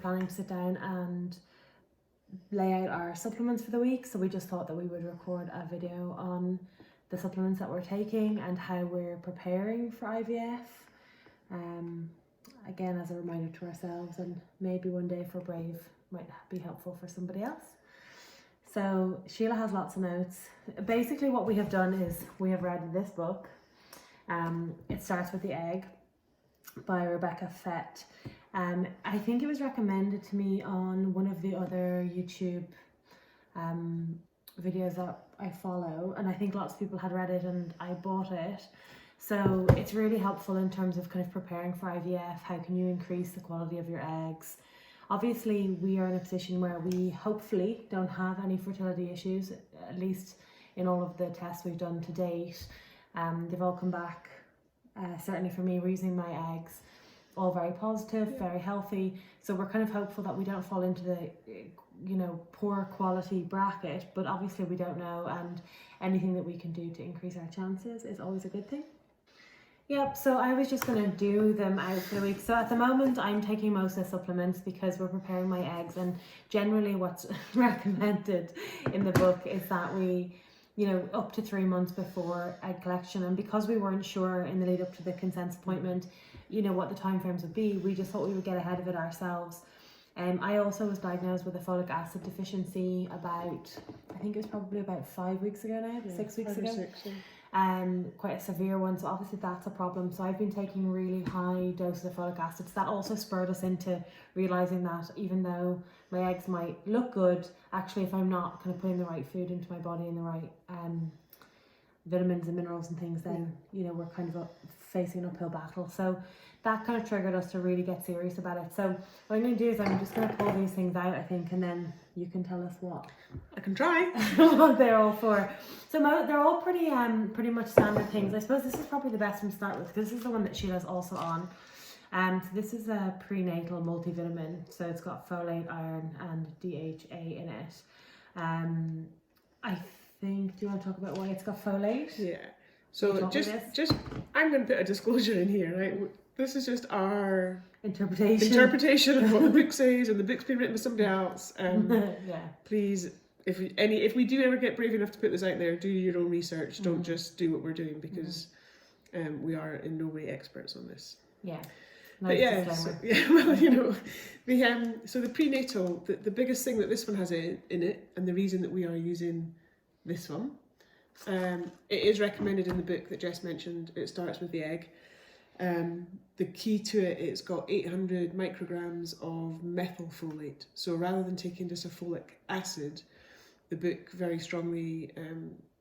planning to sit down and lay out our supplements for the week, so we just thought that we would record a video on the supplements that we're taking and how we're preparing for IVF. Again, as a reminder to ourselves, and maybe one day if we're brave, might be helpful for somebody else. So Sheila has lots of notes. Basically what we have done is we have read this book. It starts with The Egg by Rebecca Fett. I think it was recommended to me on one of the other YouTube videos that I follow, and I think lots of people had read it and I bought it. So it's really helpful in terms of kind of preparing for IVF. How can you increase the quality of your eggs? Obviously, we are in a position where we hopefully don't have any fertility issues, at least in all of the tests we've done to date. They've all come back, certainly for me, we're using my eggs, all very positive, very healthy. So we're kind of hopeful that we don't fall into the, poor quality bracket, but obviously we don't know, and anything that we can do to increase our chances is always a good thing. Yep, so I was just going to do them out for the week. So at the moment I'm taking most of the supplements because we're preparing my eggs, and generally what's recommended in the book is that we, up to 3 months before egg collection, and because we weren't sure in the lead up to the consent appointment, what the timeframes would be, we just thought we would get ahead of it ourselves. I also was diagnosed with a folic acid deficiency about, I think it was probably about 5 weeks ago now, 6 weeks ago. 6, yeah. Quite a severe one, so obviously that's a problem. So I've been taking really high doses of folic acid. So that also spurred us into realising that even though my eggs might look good, actually if I'm not kind of putting the right food into my body and the right vitamins and minerals and things, then we're kind of facing an uphill battle. So that kind of triggered us to really get serious about it. So what I'm going to do is I'm just going to pull these things out, I think, and then you can tell us what I can try. what they're all for. So they're all pretty much standard things. I suppose this is probably the best one to start with because this is the one that Sheila's also on. So this is a prenatal multivitamin. So it's got folate, iron, and DHA in it. I think. Do you want to talk about why it's got folate? Yeah. So just I'm going to put a disclosure in here, right? This is just our interpretation of what the book says, and the book's been written by somebody else. Please, if we do ever get brave enough to put this out there, do your own research. Don't just do what we're doing, because we are in no way experts on this. Yeah. But so the prenatal, the biggest thing that this one has in it, and the reason that we are using this one, it is recommended in the book that Jess mentioned. It starts with the egg. The key to it, it's got 800 micrograms of methylfolate. So rather than taking just a folic acid, the book very strongly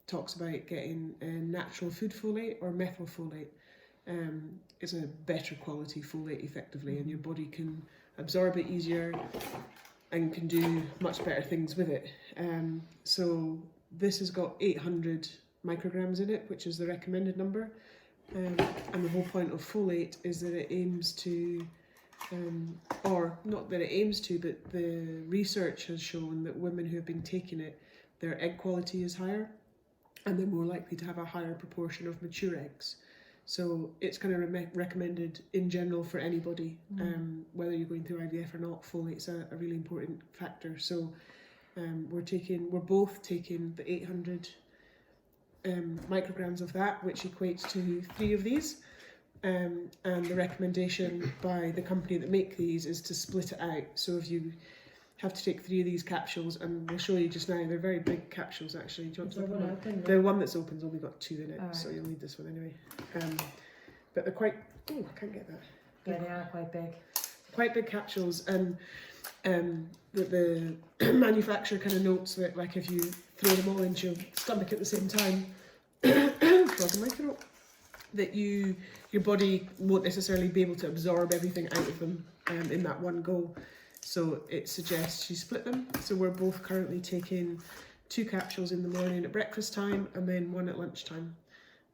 talks about getting natural food folate or methylfolate. It's a better quality folate effectively, and your body can absorb it easier and can do much better things with it. So this has got 800 micrograms in it, which is the recommended number. And the whole point of folate is that it aims to, or not that it aims to, but the research has shown that women who have been taking it, their egg quality is higher, and they're more likely to have a higher proportion of mature eggs. So it's kind of recommended in general for anybody, whether you're going through IVF or not. Folate's a really important factor. So we're both taking the 800 micrograms of that, which equates to 3 of these, and the recommendation by the company that make these is to split it out. So if you have to take 3 of these capsules, and we'll show you just now, they're very big capsules actually. Do you want to open one? The one that's open's only got 2 in it, so you'll need this one anyway. But they're quite, I can't get that. Yeah, they are quite big. Quite big capsules, and the manufacturer kind of notes that, like, if you throw them all into your stomach at the same time, frog in my throat, that your body won't necessarily be able to absorb everything out of them in that one go. So it suggests you split them. So we're both currently taking 2 capsules in the morning at breakfast time, and then 1 at lunchtime.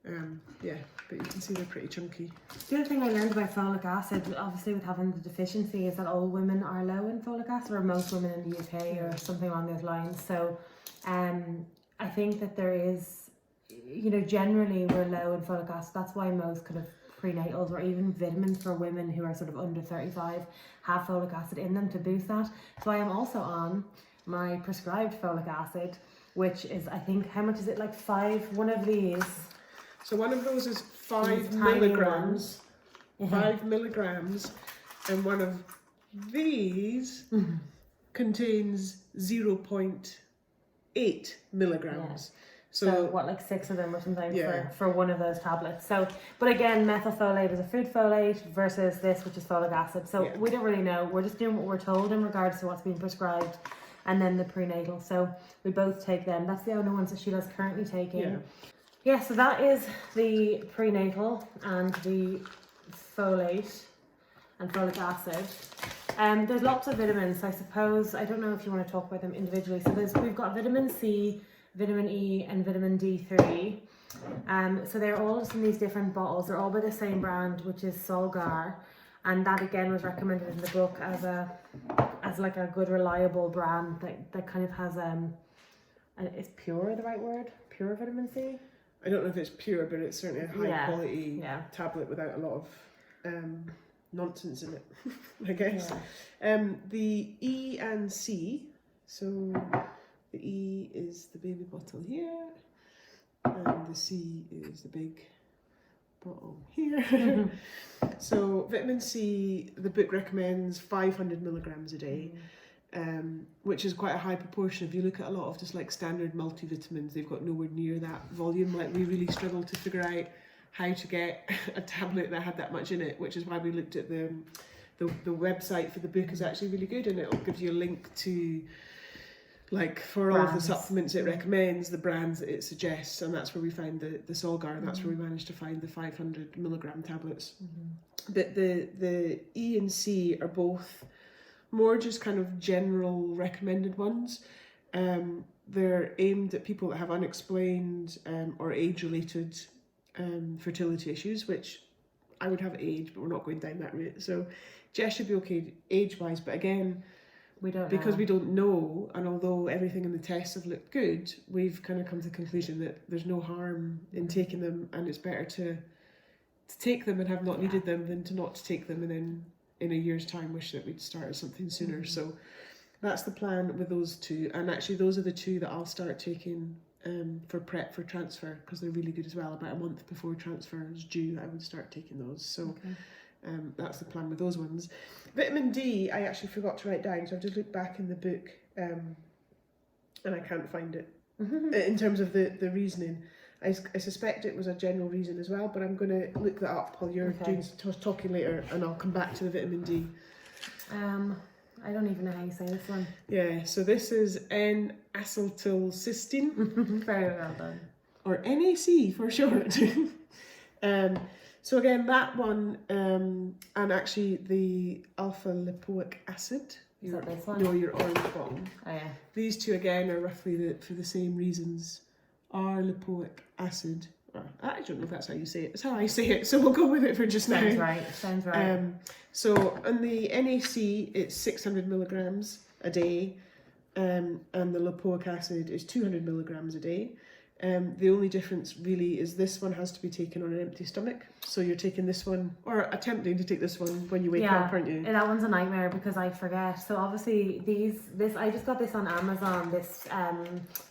But you can see they're pretty chunky. The other thing I learned about folic acid, obviously with having the deficiency, is that all women are low in folic acid, or most women in the UK, or something along those lines. So I think that there is, generally we're low in folic acid. That's why most kind of prenatals or even vitamins for women who are sort of under 35 have folic acid in them to boost that. So I am also on my prescribed folic acid, which is, I think, how much is it? Like one of these. So one of those is 5 These tiny milligrams, ones. 5 milligrams, and one of these contains 0.8 milligrams. So what, like 6 of them or something Yeah. for one of those tablets. So, but again, methylfolate is a food folate versus this, which is folic acid. So we don't really know. We're just doing what we're told in regards to what's being prescribed, and then the prenatal. So we both take them. That's the only ones that Sheila's currently taking. Yeah. So that is the prenatal and the folate and folic acid. There's lots of vitamins. I suppose, I don't know if you want to talk about them individually. So we've got vitamin C, vitamin E, and vitamin D3. So they're all just in these different bottles. They're all by the same brand, which is Solgar, and that again was recommended in the book as like a good, reliable brand that kind of has is pure the right word? Pure vitamin C? I don't know if it's pure, but it's certainly a high quality tablet without a lot of nonsense in it, I guess. The E and C, so the E is the baby bottle here, and the C is the big bottle here. So vitamin C, the book recommends 500 milligrams a day, which is quite a high proportion. If you look at a lot of just like standard multivitamins, they've got nowhere near that volume. Like we really struggled to figure out how to get a tablet that had that much in it, which is why we looked at the website for the book is actually really good, and it'll give you a link to, like, for all of the supplements it recommends, the brands that it suggests, and that's where we found the Solgar, and that's where we managed to find the 500 milligram tablets. But the E and C are both more just kind of general recommended ones. They're aimed at people that have unexplained or age-related fertility issues, which I would have age, but we're not going down that route. So Jess should be okay age-wise, but again, we don't know, and although everything in the tests have looked good, we've kind of come to the conclusion that there's no harm in taking them, and it's better to take them and have not needed them than to not to take them and then in a year's time wish that we'd started something sooner. So that's the plan with those two, and actually those are the two that I'll start taking for prep for transfer, because they're really good as well. About a month before transfer is due, I would start taking those. So that's the plan with those ones. Vitamin D, I actually forgot to write down, so I've just looked back in the book and I can't find it in terms of the reasoning. I suspect it was a general reason as well, but I'm going to look that up while you're talking later, and I'll come back to the vitamin D. I don't even know how you say this one. Yeah, so this is N-acetylcysteine. Very well done. Or NAC for short. So again, that one, and actually the alpha lipoic acid. Is that this one? No, your orange bottle. Oh yeah. These two again are roughly for the same reasons. R-lipoic acid. I don't know if that's how you say it. It's how I say it, so we'll go with it for just now. Sounds right. So on the NAC, it's 600 milligrams a day, and the lipoic acid is 200 milligrams a day. The only difference really is this one has to be taken on an empty stomach. So you're taking this one, or attempting to take this one when you wake up, aren't you? Yeah, that one's a nightmare because I forget. So obviously I just got this on Amazon, this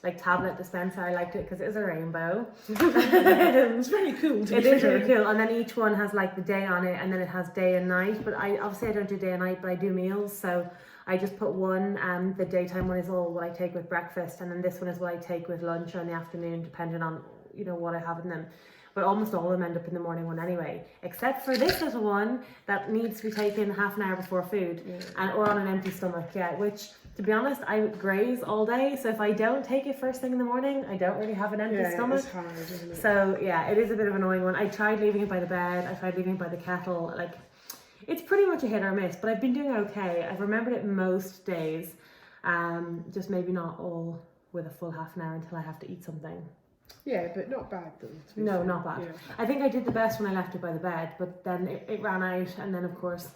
like tablet dispenser. I liked it because it was a rainbow. It's very cool. It is really cool. And then each one has like the day on it, and then it has day and night. But I don't do day and night, but I do meals. So I just put one, the daytime one is all what I take with breakfast, and then this one is what I take with lunch or in the afternoon, depending on, what I have in them. But almost all of them end up in the morning one anyway, except for this little one that needs to be taken half an hour before food, or on an empty stomach, which, to be honest, I graze all day, so if I don't take it first thing in the morning, I don't really have an empty stomach. It's hard, isn't it? So yeah, it is a bit of an annoying one. I tried leaving it by the bed, I tried leaving it by the kettle, it's pretty much a hit or miss, but I've been doing okay. I've remembered it most days, just maybe not all with a full half an hour until I have to eat something. Yeah, but not bad though. No, not bad. Yeah. I think I did the best when I left it by the bed, but then it ran out, and then of course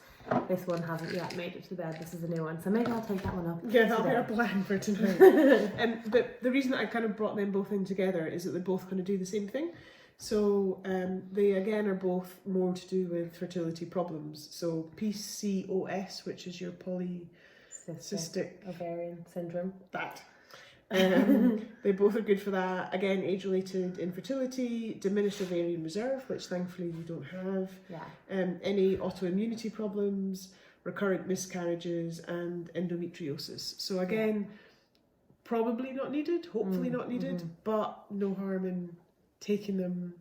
this one hasn't yet made it to the bed. This is a new one, so maybe I'll take that one up. Yeah, that'll be our plan for tonight. But the reason that I kind of brought them both in together is that they both kind of do the same thing. So they again are both more to do with fertility problems. So PCOS, which is your polycystic ovarian syndrome. That. They both are good for that. Again, age-related infertility, diminished ovarian reserve, which thankfully you don't have. Yeah. Any autoimmunity problems, recurrent miscarriages, and endometriosis. So again, probably not needed, hopefully not needed, but no harm in taking them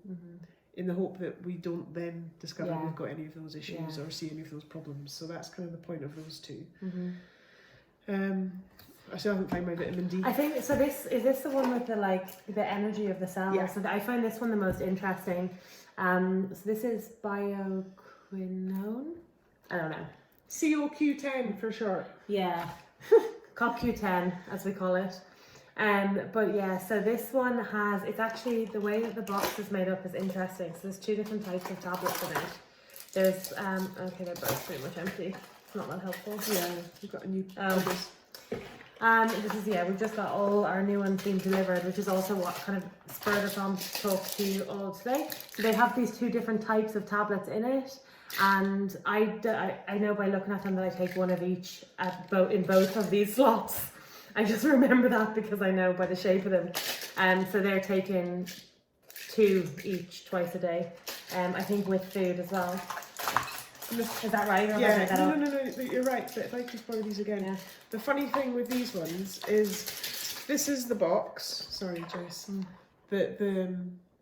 in the hope that we don't then discover we've got any of those issues or see any of those problems. So that's kind of the point of those two. I still haven't found my vitamin D. I think so. Is this the one with the energy of the cells? Yeah. So I find this one the most interesting. So this is bioquinone. I don't know. COQ10 for short. Yeah, COQ10 as we call it. But yeah, so this one has, it's actually, the way that the box is made up is interesting. So there's 2 different types of tablets in it. There's, okay, they're both pretty much empty. It's not that helpful. Yeah, we've got a new this is, we've just got all our new ones being delivered, which is also what kind of spurred us on to talk to you all today. So they have these 2 different types of tablets in it. And I know by looking at them that I take one of each in both of these slots. I just remember that because I know by the shape of them. So they're taking 2 each twice a day. I think with food as well. Is that right? Or Yeah, no, you're right. But if I just borrow these again. Yeah. The funny thing with these ones is this is the box. Sorry, Jess. That the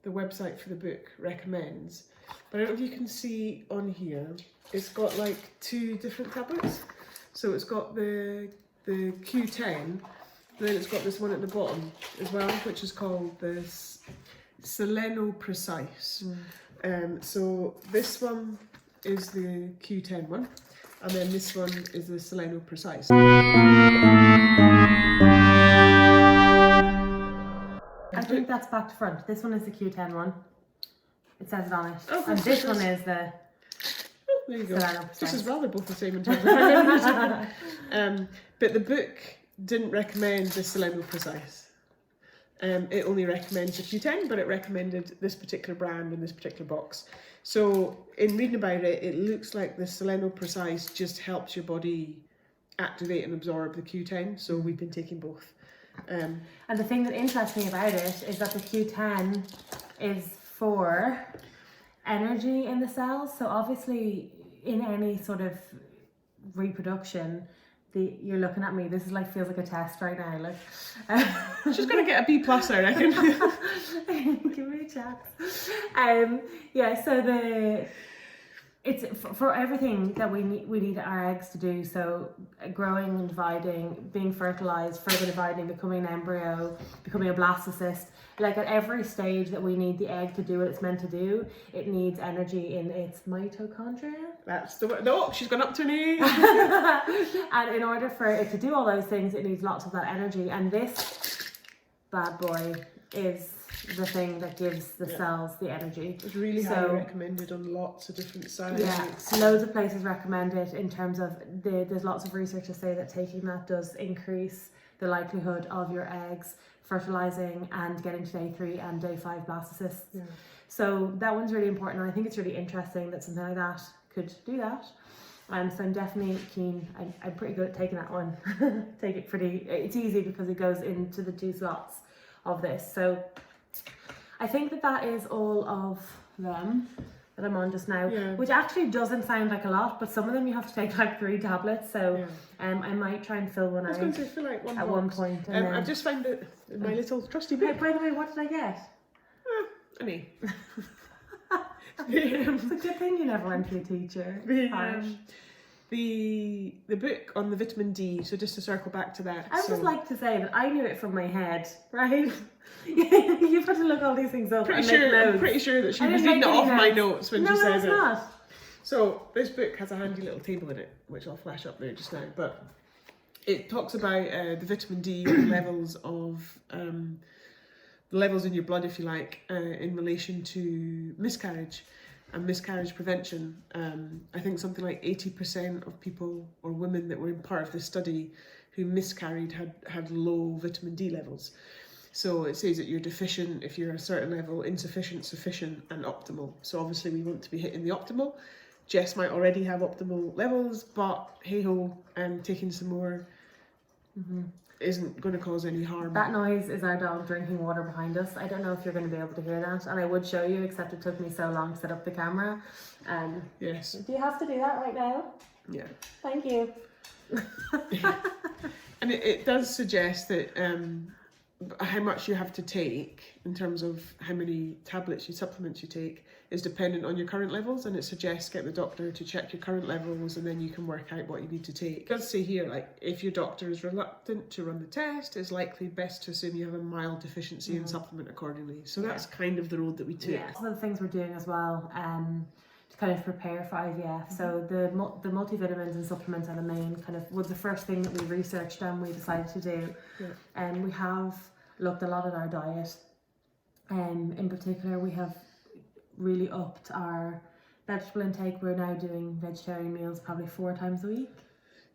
website for the book recommends. But I don't know if you can see on here. It's got like 2 different tablets. So it's got the Q10, and then it's got this one at the bottom as well, which is called the Seleno Precise. So this one is the Q10 one, and then this one is the Seleno Precise. I think that's back to front. This one is the Q10 one. It says it on it. Oh, and this one is the there you go. Seleno Precise. This is rather both the same in terms of but the book didn't recommend the Seleno Precise. It only recommends the Q10, but it recommended this particular brand in this particular box. So in reading about it, it looks like the Seleno Precise just helps your body activate and absorb the Q10. So we've been taking both. And the thing that interests me about it is that the Q10 is for energy in the cells. So obviously in any sort of reproduction, you're looking at me, this is like, feels like a test right now, like she's gonna get a B+, I reckon. Give me a chat. So it's for everything that we need our eggs to do. So growing and dividing, being fertilized, further dividing, becoming an embryo, becoming a blastocyst. Like at every stage that we need the egg to do what it's meant to do, it needs energy in its mitochondria. That's the word. No, she's gone up to me. And in order for it to do all those things, it needs lots of that energy. And this bad boy is the thing that gives the cells the energy. It's really highly recommended on lots of different sites. Yeah, loads of places recommend it in terms of there's lots of research to say that taking that does increase the likelihood of your eggs fertilizing and getting to day 3 and day 5 blastocysts. Yeah. So that one's really important, and I think it's really interesting that something like that could do that. So I'm definitely keen. I'm pretty good at taking that one. It's easy because it goes into the 2 slots of this. So I think that is all of them that I'm on just now, which actually doesn't sound like a lot, but some of them you have to take like 3 tablets. So I might try and fill one out. I was going to say fill like one at box. one point. I just found it in my little trusty book. By the way, what did I get? Honey. It's a good thing you never went to a teacher. The book on the vitamin D, so just to circle back to that. I would just like to say that I knew it from my head, right? You've had to look all these things up. I'm pretty sure that she was reading it off my notes when she said it. No, it's not. So this book has a handy little table in it, which I'll flash up there just now. But it talks about the vitamin D levels of the levels in your blood, if you like, in relation to miscarriage and miscarriage prevention. I think something like 80% of people or women that were in part of this study who miscarried had low vitamin D levels. So it says that you're deficient if you're a certain level, insufficient, sufficient, and optimal. So obviously we want to be hitting the optimal. Jess might already have optimal levels, but hey ho, taking some more isn't going to cause any harm. That noise is our dog drinking water behind us. I don't know if you're going to be able to hear that, and I would show you, except it took me so long to set up the camera. Yes. Do you have to do that right now? Yeah. Thank you. And it does suggest that how much you have to take in terms of how many supplements you take is dependent on your current levels, and it suggests get the doctor to check your current levels, and then you can work out what you need to take. It does say here, like, if your doctor is reluctant to run the test, it's likely best to assume you have a mild deficiency and supplement accordingly. So that's kind of the road that we took. Yeah. One of the things we're doing as well, to kind of prepare for IVF. So the multivitamins and supplements are the main was the first thing that we researched and we decided to do. Yeah. And we have looked a lot at our diet. In particular, we have really upped our vegetable intake. We're now doing vegetarian meals probably 4 times a week.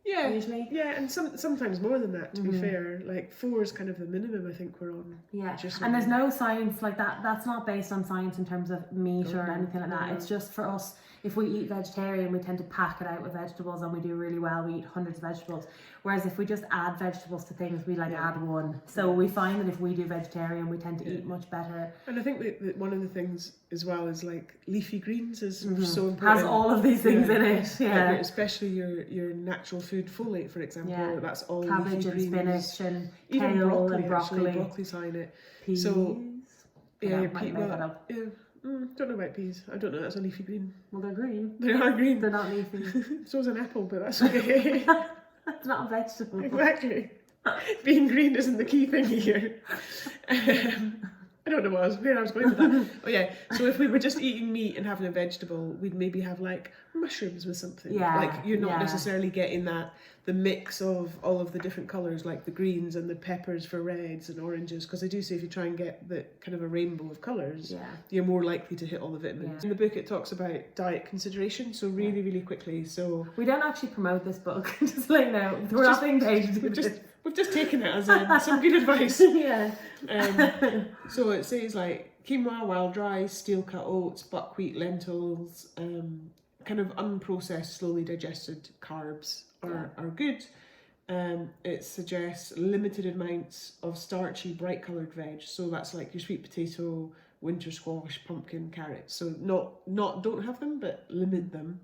Yeah, usually. Yeah, and sometimes more than that, to be fair. Like 4 is kind of the minimum I think we're on. Yeah, and there's no science like that. That's not based on science in terms of meat or anything like that. It's just for us, if we eat vegetarian, we tend to pack it out with vegetables and we do really well. We eat hundreds of vegetables. Whereas if we just add vegetables to things, we add one. So we find that if we do vegetarian, we tend to eat much better. And I think that one of the things as well is like leafy greens is so important. Has all of these things in it. Yeah. Like, especially your natural food folate, for example. Yeah. That's all cabbage leafy and greens. spinach and even kale broccoli, and broccoli. Actually, broccoli's high in it. Peas. So yeah, might make that up. Yeah. Don't know about peas. I don't know. That's a leafy green. Well, they're green. They are green. They're not leafy. So is an apple, but that's okay. It's not a vegetable. Exactly. Being green isn't the key thing here. I don't know where I was going with that. Oh yeah, so if we were just eating meat and having a vegetable, we'd maybe have like mushrooms with something. Yeah, like you're not necessarily getting the mix of all of the different colours, like the greens and the peppers for reds and oranges, because I do say if you try and get the kind of a rainbow of colours, you're more likely to hit all the vitamins. In the book it talks about diet consideration, so really quickly. So we don't actually promote this book, just like now. We're not being paid to do this. We've just taken it as some good advice. Yeah. So it says like quinoa, wild rice, steel cut oats, buckwheat, lentils, kind of unprocessed, slowly digested carbs are good. It suggests limited amounts of starchy, bright coloured veg. So that's like your sweet potato, winter squash, pumpkin, carrots. So not don't have them, but limit them.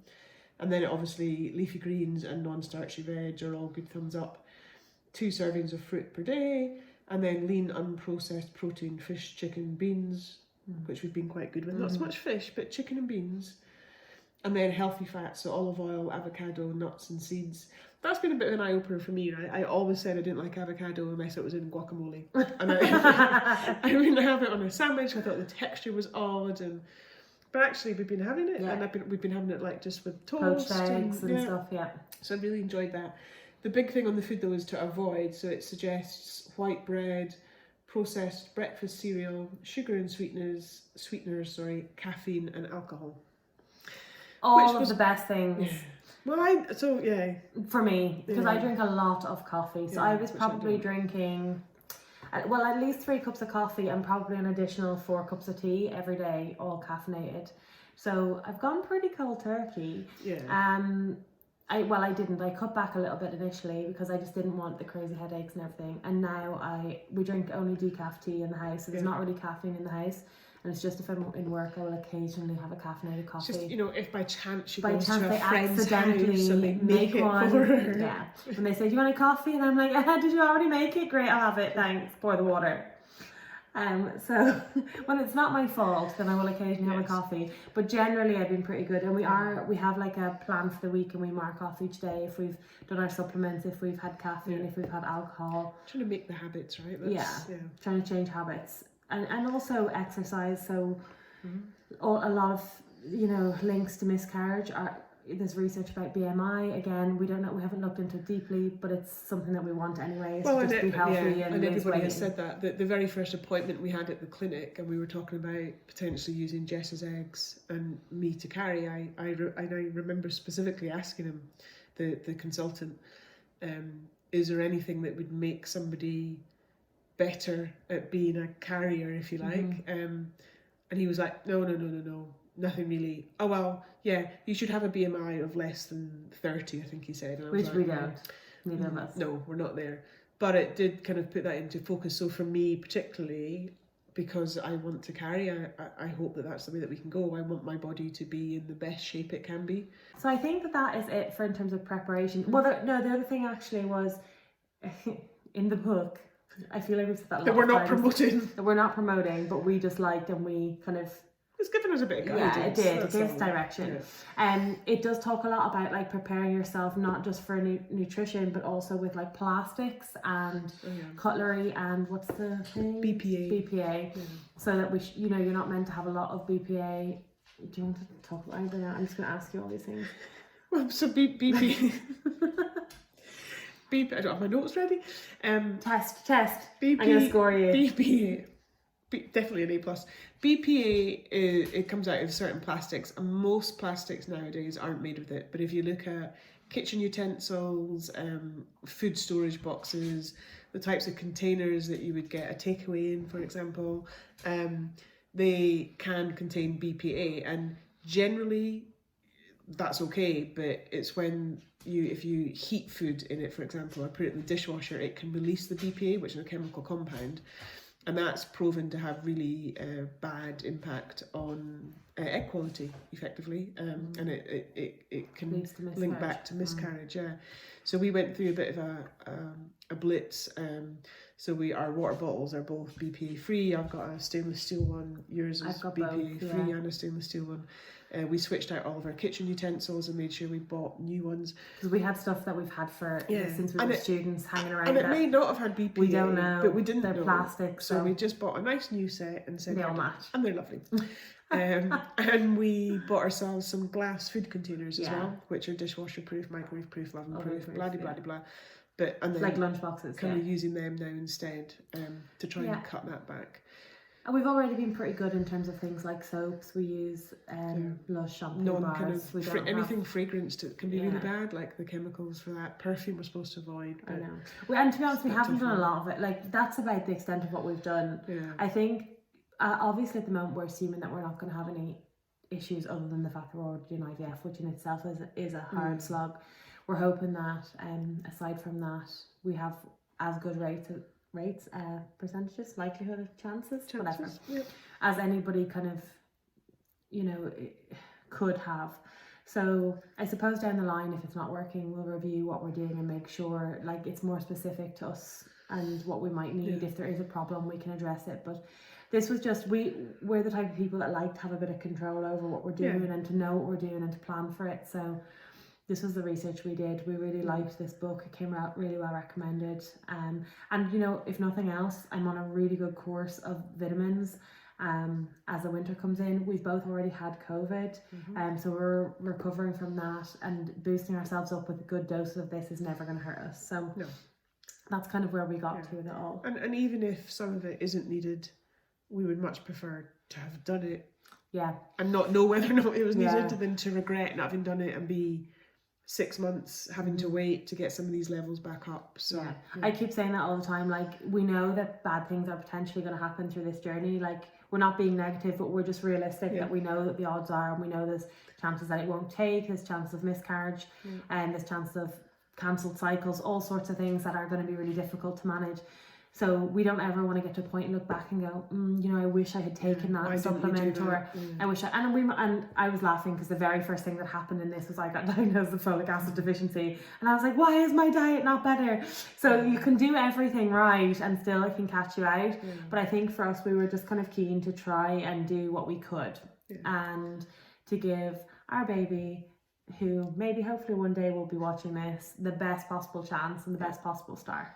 And then obviously leafy greens and non-starchy veg are all good thumbs up. 2 servings of fruit per day, and then lean unprocessed protein, fish, chicken, beans, which we've been quite good with. Not so much fish, but chicken and beans. And then healthy fats, so olive oil, avocado, nuts and seeds. That's been a bit of an eye-opener for me, right? I always said I didn't like avocado unless it was in guacamole. And I wouldn't have it on a sandwich. I thought the texture was odd, but actually we've been having it, and we've been having it like just with toast. Poached eggs and stuff, So I really enjoyed that. The big thing on the food though is to avoid, so it suggests white bread, processed breakfast cereal, sugar and sweeteners, caffeine and alcohol. All of the best things. Yeah. Well, for me, because I drink a lot of coffee, so I was probably drinking, well, at least 3 cups of coffee and probably an additional 4 cups of tea every day, all caffeinated. So I've gone pretty cold turkey. Yeah. I didn't. I cut back a little bit initially because I just didn't want the crazy headaches and everything. And now we drink only decaf tea in the house, so there's not really caffeine in the house. And it's just if I'm in work, I will occasionally have a caffeinated coffee. Just, if by chance you by go chance to they a friend's accidentally house and they make it one. for her. Yeah. When they say, "Do you want a coffee?" and I'm like, "Did you already make it? Great, I'll have it. Thanks. Pour the water." So when it's not my fault, then I will occasionally have a coffee. But generally, I've been pretty good, and we have like a plan for the week, and we mark off each day if we've done our supplements, if we've had caffeine, if we've had alcohol. Trying to make the habits right. Trying to change habits, and also exercise. So a lot of links to miscarriage are. There's research about BMI. Again, we don't know. We haven't looked into it deeply, but it's something that we want anyway. Well, to just be healthy and everybody has said that. The very first appointment we had at the clinic, and we were talking about potentially using Jess's eggs and me to carry. I remember specifically asking him, the consultant, is there anything that would make somebody better at being a carrier, if you like. And he was like, no, nothing really. Oh, well, yeah, you should have a BMI of less than 30, I think he said. And I was Which like, we don't. Neither of us. No, we're not there. But it did kind of put that into focus. So for me particularly, because I want to carry, I hope that that's the way that we can go. I want my body to be in the best shape it can be. So I think that is it for in terms of preparation. Well, the other thing actually was in the book, I feel like we've said that a lot That we're of not times, promoting. that we're not promoting, but we just liked and we kind of... It's given us a bit of guidance. Yeah, it did. That's It gives all. direction. Yeah. It does talk a lot about like preparing yourself, not just for nutrition, but also with like plastics and cutlery and what's the thing? BPA. BPA. Yeah. So that you're not meant to have a lot of BPA. Do you want to talk about anything? I'm just going to ask you all these things. Well, so BPA. I don't have my notes ready. Test. BPA, I'm going to score you. BPA. Definitely an A+. BPA, it comes out of certain plastics, and most plastics nowadays aren't made with it. But if you look at kitchen utensils, food storage boxes, the types of containers that you would get a takeaway in, for example, they can contain BPA, and generally that's okay, but it's when if you heat food in it, for example, or put it in the dishwasher, it can release the BPA, which is a chemical compound. And that's proven to have really bad impact on egg quality, effectively, and it can link back to miscarriage. Yeah, so we went through a bit of a blitz. So our water bottles are both BPA free. I've got a stainless steel one. Yours is BPA free and a stainless steel one. We switched out all of our kitchen utensils and made sure we bought new ones. Because we had stuff that we've had for since we were students hanging around. And it may not have had BPA. We don't know. But we didn't know. They're plastic. So we just bought a nice new set and said... They all match. And they're lovely. And we bought ourselves some glass food containers as well, which are dishwasher proof, microwave proof, oven proof, blah, blah, blah, blah. And then like lunch boxes. Kind of using them now instead to try and cut that back. And we've already been pretty good in terms of things like soaps. We use Lush shampoo bars. Anything fragranced can be really bad, like the chemicals for that. Perfume we're supposed to avoid. I know. And to be honest, we haven't done a lot of it. Like, that's about the extent of what we've done. Yeah. I think, obviously at the moment, we're assuming that we're not going to have any issues other than the fact that we're already doing IVF, which in itself is a hard slog. We're hoping that, aside from that, we have as good rates, percentages, likelihood of chances, whatever, as anybody kind of, could have. So I suppose down the line, if it's not working, we'll review what we're doing and make sure like it's more specific to us and what we might need. If there is a problem, we can address it. But this was just, we're the type of people that like to have a bit of control over what we're doing and to know what we're doing and to plan for it. So this was the research we did. We really liked this book. It came out really well recommended. And if nothing else, I'm on a really good course of vitamins as the winter comes in. We've both already had COVID, so we're recovering from that, and boosting ourselves up with a good dose of this is never going to hurt us. So that's kind of where we got to with it all. And even if some of it isn't needed, we would much prefer to have done it. Yeah. And not know whether or not it was needed than to regret not having done it and be 6 months having to wait to get some of these levels back up. So I keep saying that all the time. Like, we know that bad things are potentially going to happen through this journey. Like, we're not being negative, but we're just realistic that we know that the odds are, and we know there's chances that it won't take, there's chances of miscarriage, and there's chances of cancelled cycles, all sorts of things that are going to be really difficult to manage. So we don't ever want to get to a point and look back and go, I wish I had taken that supplement, or I wish and I was laughing because the very first thing that happened in this was I got diagnosed with folic acid deficiency, and I was like, why is my diet not better? So you can do everything right and still it can catch you out. But I think for us, we were just kind of keen to try and do what we could and to give our baby, who maybe hopefully one day will be watching this, the best possible chance and the best possible start.